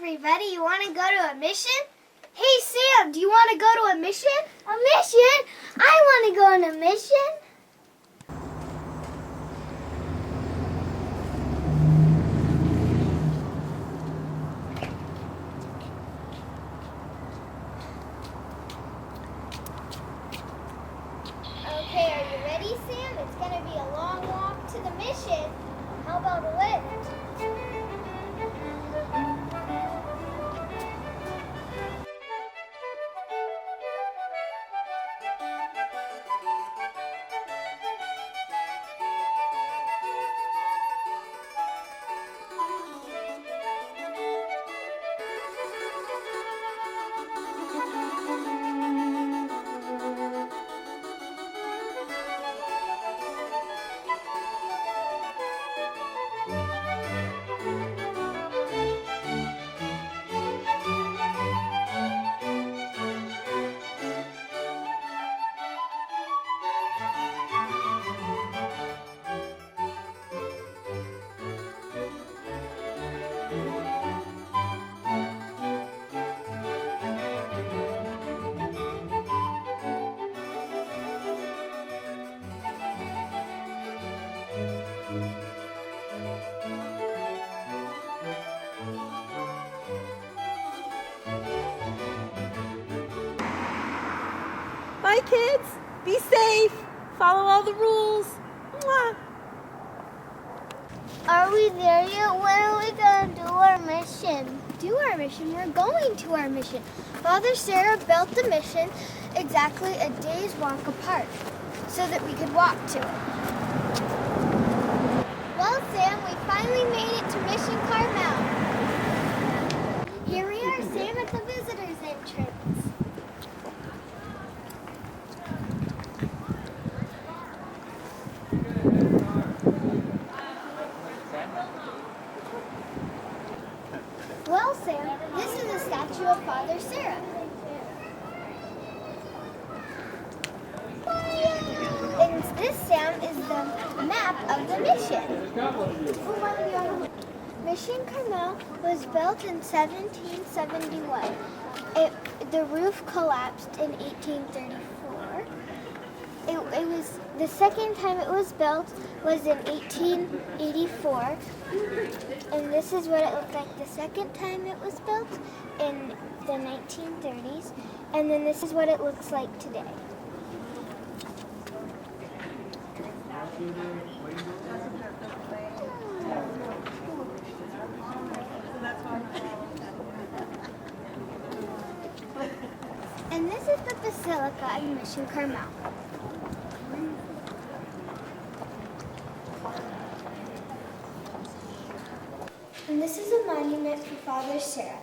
everybody. You want to go to a mission? Hey, Sam, do you want to go to a mission? A mission? I want to go on a mission. Okay, are you ready, Sam? It's going to be a long walk to the mission. How about a lift? Bye, kids. Be safe. Follow all the rules. Mwah. Are we there yet? When are we going to do our mission? Do our mission? We're going to our mission. Father Sarah built the mission exactly a day's walk apart so that we could walk to it. Well, Sam, we finally made it to Mission Carmel. Here we are, Sam, at the visitor's entrance. Well, Sam, this is a statue of Father Sarah. And this, Sam, is the map of the mission. Mission Carmel was built in 1771. The roof collapsed in 1834. It was the second time it was built was in 1884, and this is what it looked like the second time it was built in the 1930s, and then this is what it looks like today. And this is the Basilica in Mission Carmel. And this is a monument for Father Sarah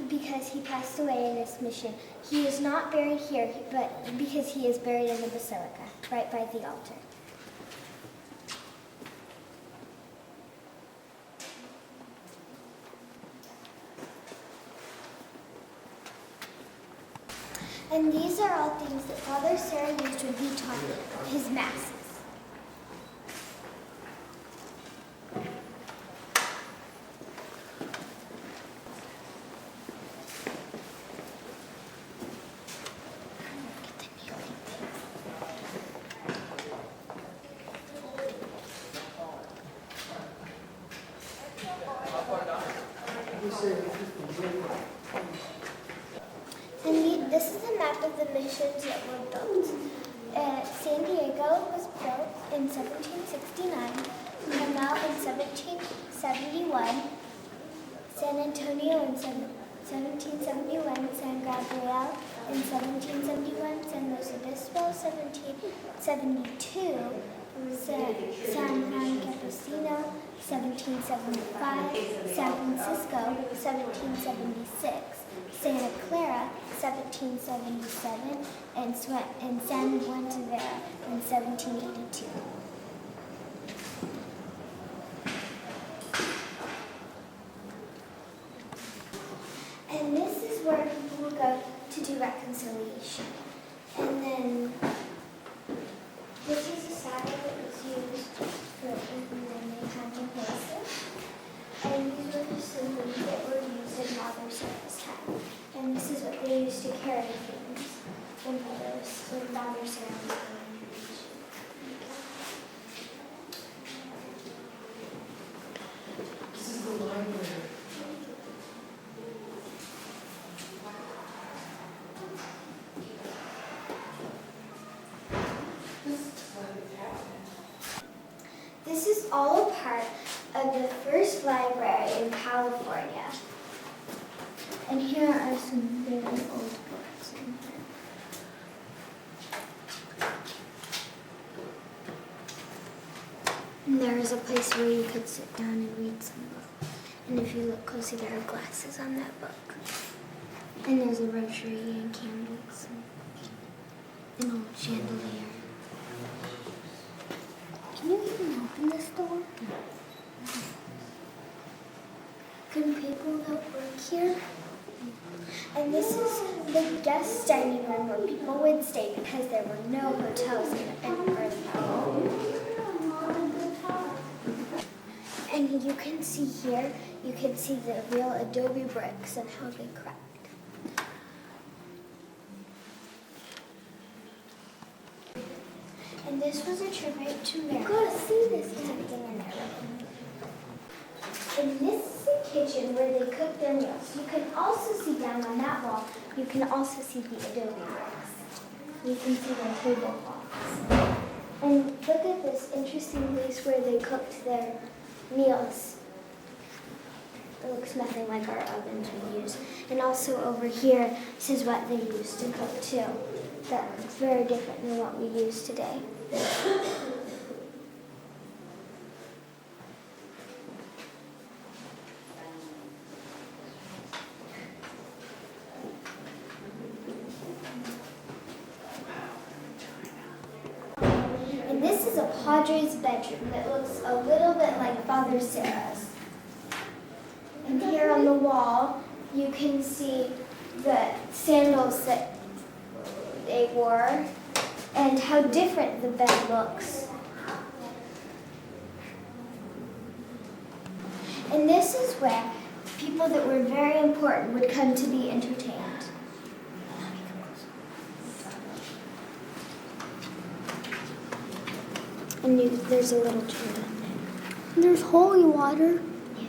because he passed away in this mission. He is not buried here, but because he is buried in the Basilica, right by the altar. And these are all things that Father Sarah used when he taught his masses. And this is a map of the missions that were built. San Diego was built in 1769, Carmel in 1771, San Antonio in 1771, San Gabriel in 1771, San Luis Obispo 1772, San Juan Campesino 1775, San Francisco 1776, Santa Clara 1777, and San Juan Rivera in 1782. And this is where people will go to do reconciliation. And then this is a saddle that was used for when they had the horses. And these were the symbols that were used in modern Library in California. And here are some very old books in here. And there is a place where you could sit down and read some book. And if you look closely, there are glasses on that book. And there's a rosary and candles and an old chandelier. Can you even open this door? Can people that work here? And this is the guest dining room where people would stay because there were no hotels in Earth. And you can see here, you can see the real adobe bricks and how they cracked. And this was a tribute to Mary. You gotta see this tempting and everything. And this is the kitchen where they cook their meals. You can also see down on that wall, you can also see the adobe bricks. You can see their tablecloths. And look at this interesting place where they cooked their meals. It looks nothing like our ovens we use. And also over here, this is what they used to cook too. That looks very different than what we use today. And this is a Padre's bedroom that looks a little bit like Father Sarah's. And here on the wall, you can see the sandals that they wore and how different the bed looks. And this is where people that were very important would come to be entertained. And there's a little tree down there. There's holy water. Yeah.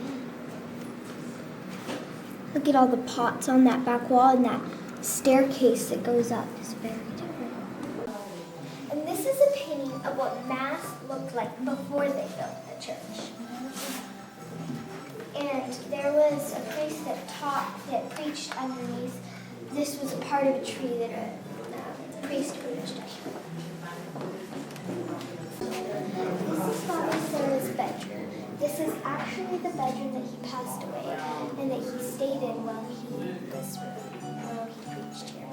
Look at all the pots on that back wall, and that staircase that goes up is very different. And this is a painting of what Mass looked like before they built the church. And there was a priest that preached underneath. This was a part of a tree that a priest preached under. This is Father Sarah's bedroom. This is actually the bedroom that he passed away and that he stayed in while he preached here.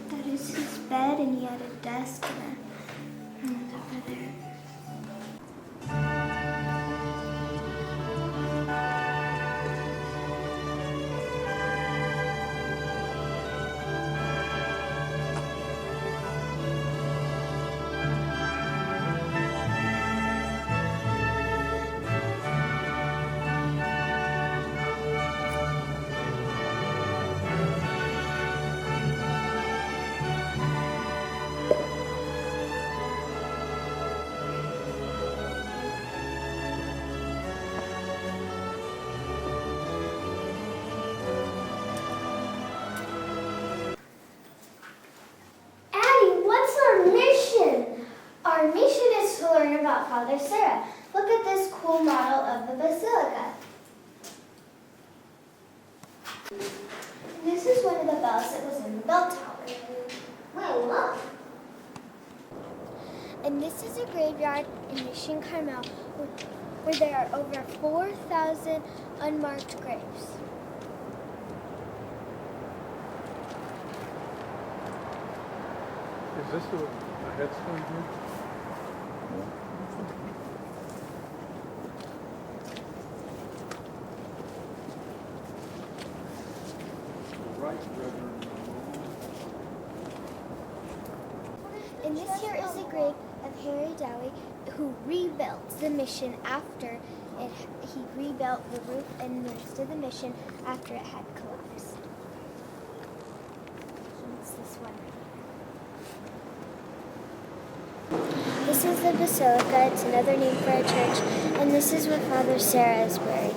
That is his bed, and he had a desk and over there. Our mission is to learn about Father Sarah. Look at this cool model of the basilica. This is one of the bells that was in the bell tower. Wait, look. And this is a graveyard in Mission Carmel where there are over 4,000 unmarked graves. Is this a headstone here? Right, Reverend. And this here is a grave of Harry Dowie, who rebuilt the mission after he rebuilt the roof and most of the mission after it had collapsed. It's this one right here. This is the basilica. It's another name for a church, and this is where Father Sarah is buried.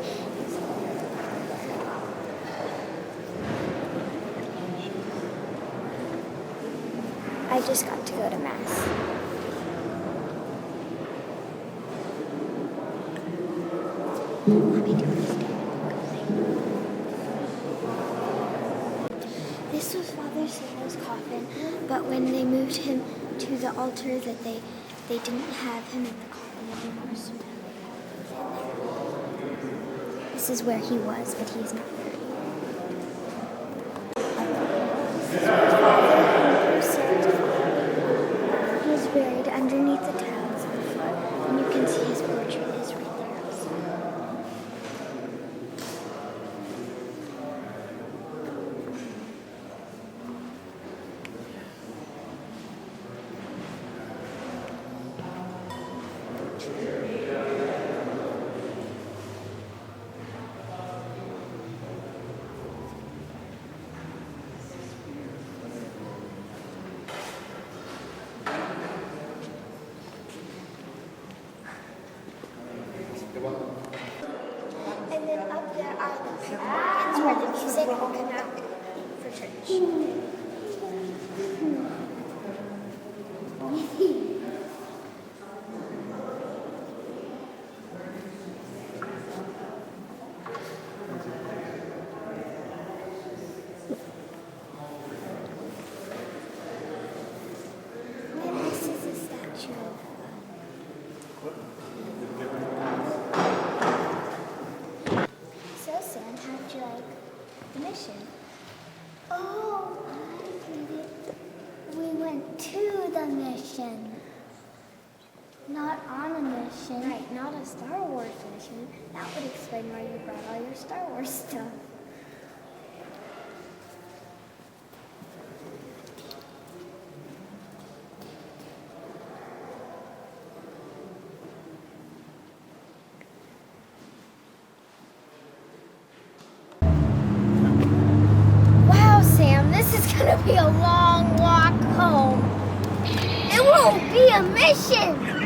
I just got to go to Mass. Let me do this. This was Father Samuel's coffin, but when they moved him to the altar, that they didn't have him in the coffin anymore, so now they have him in there. This is where he was, but he's not there anymore. This is where Father He was buried underneath the tiles on the floor, and you can see his portrait is right there also. And then up there are the organs where the music will come out for church. And this is a statue of So, Sam, how'd you like the mission? Oh, I get it. We went to the mission. Not on a mission. Right, not a Star Wars mission. That would explain why you brought all your Star Wars stuff. Wow, Sam, this is gonna be a long walk home. It won't be a mission.